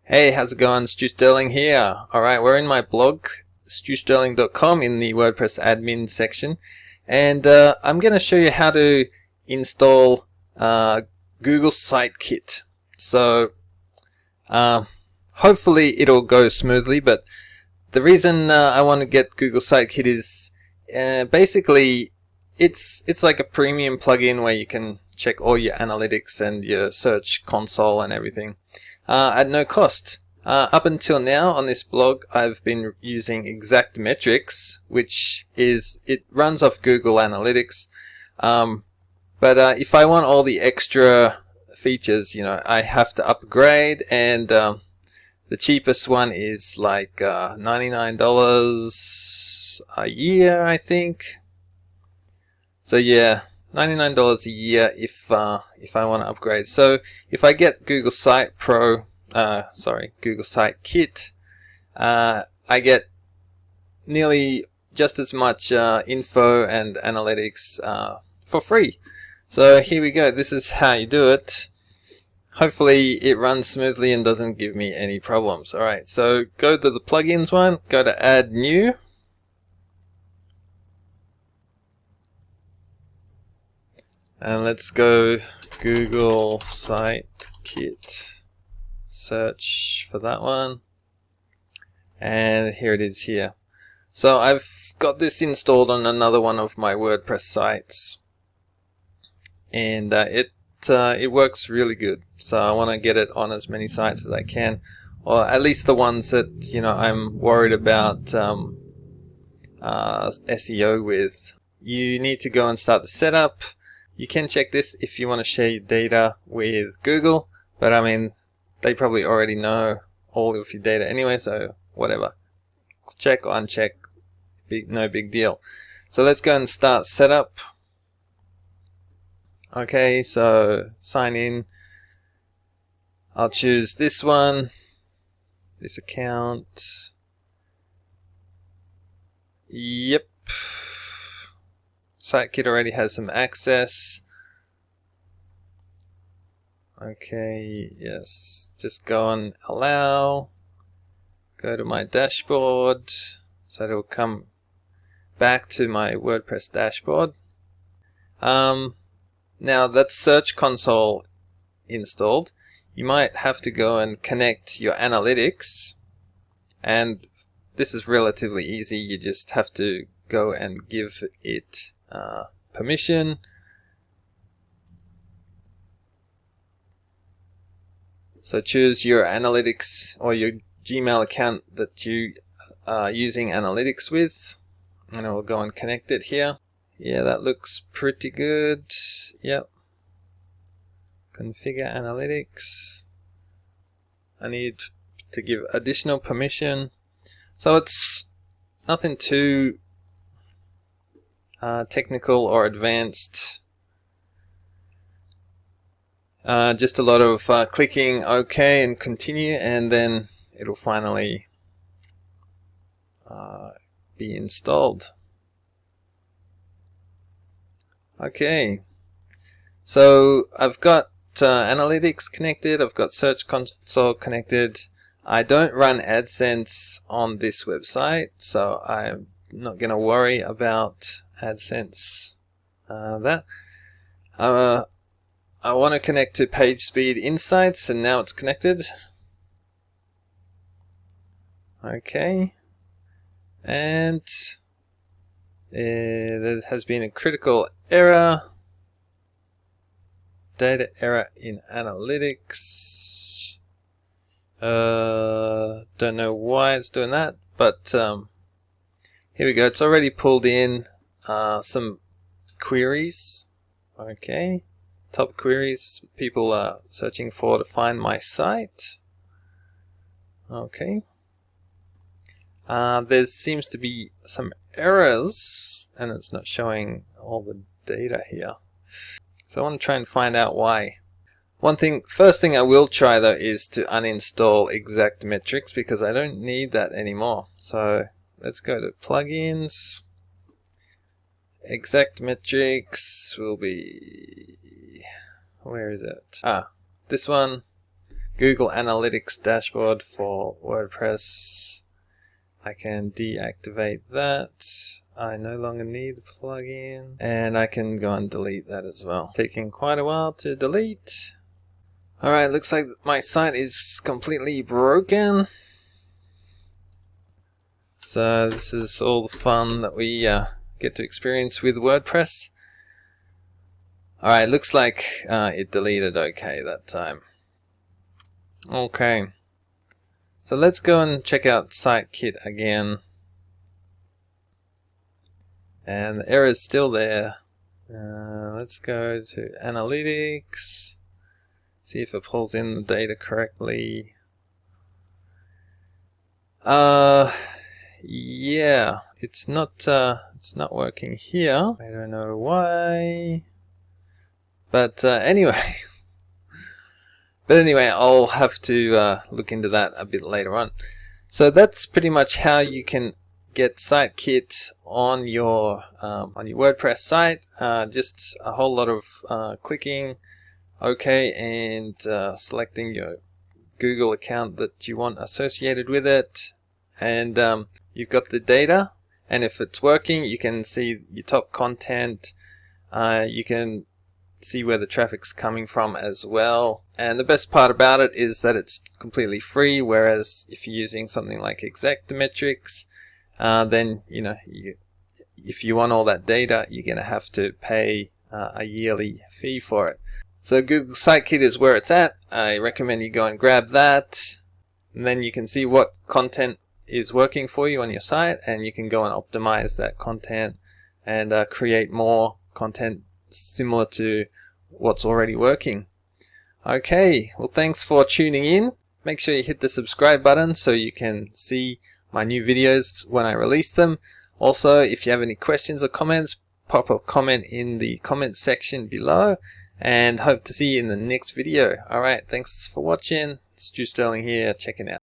Hey, how's it going? Stu Sterling here. Alright, we're in my blog, stusterling.com, in the WordPress admin section. And I'm going to show you how to install Google Site Kit. So, hopefully it'll go smoothly, but the reason I want to get Google Site Kit is basically it's like a premium plugin where you can check all your analytics and your search console and everything at no cost. Up until now on this blog, I've been using Exactmetrix, which it runs off Google Analytics. But if I want all the extra features, I have to upgrade, and the cheapest one is like $99 a year, I think. So yeah, $99 a year if I want to upgrade. So if I get Google Site Google Site Kit, I get nearly just as much info and analytics for free. So here we go. This is how you do it. Hopefully it runs smoothly and doesn't give me any problems. Alright, so go to the plugins one, go to add new. And let's go Google Site Kit. Search for that one. And here it is here. So I've got this installed on another one of my WordPress sites. And it works really good. So I want to get it on as many sites as I can. Or at least the ones that, I'm worried about SEO with. You need to go and start the setup. You can check this if you want to share your data with Google, but I mean, they probably already know all of your data anyway, so whatever. Check or uncheck, no big deal. So let's go and start setup. Okay, so sign in. I'll choose this one, this account. Yep. SiteKit already has some access. Okay, yes. Just go on allow. Go to my dashboard. So it'll come back to my WordPress dashboard. Now that's Search Console installed. You might have to go and connect your analytics. And this is relatively easy. You just have to go and give it permission. So choose your analytics or your Gmail account that you are using analytics with, and I'll go and connect it here. Yeah, that looks pretty good. Yep. Configure analytics. I need to give additional permission. So it's nothing too technical or advanced. Just a lot of clicking OK and continue, and then it'll finally be installed. Okay, so I've got analytics connected, I've got Search Console connected. I don't run AdSense on this website, so I'm not going to worry about AdSense. I want to connect to PageSpeed Insights, and now it's connected. Okay, and there has been a critical error. Data error in analytics. Don't know why it's doing that, but here we go. It's already pulled in some queries. Okay, top queries people are searching for to find my site. Okay, there seems to be some errors, and it's not showing all the data here. So I want to try and find out why. First thing I will try though is to uninstall Exactmetrix, because I don't need that anymore. So let's go to plugins. Exactmetrix will be, where is it? This one. Google Analytics dashboard for WordPress. I can deactivate that. I no longer need the plugin. And I can go and delete that as well. Taking quite a while to delete. Alright, looks like my site is completely broken. So this is all the fun that we get to experience with WordPress. Alright, looks like it deleted okay that time. Okay. So let's go and check out SiteKit again. And the error is still there. Let's go to Analytics. See if it pulls in the data correctly. Yeah, it's not working here. I don't know why. But anyway. But anyway, I'll have to look into that a bit later on. So that's pretty much how you can get SiteKit on your WordPress site. Just a whole lot of clicking OK and selecting your Google account that you want associated with it, and you've got the data. And if it's working, you can see your top content. You can see where the traffic's coming from as well, and the best part about it is that it's completely free, whereas if you're using something like Exactmetrix, then if you want all that data, you're going to have to pay a yearly fee for it. So Google SiteKit is where it's at. I recommend you go and grab that, and then you can see what content is working for you on your site, and you can go and optimize that content and create more content similar to what's already working. Okay, well, thanks for tuning in. Make sure you hit the subscribe button so you can see my new videos when I release them. Also, if you have any questions or comments, pop a comment in the comment section below, and hope to see you in the next video. Alright, thanks for watching. Stu Sterling here, checking out.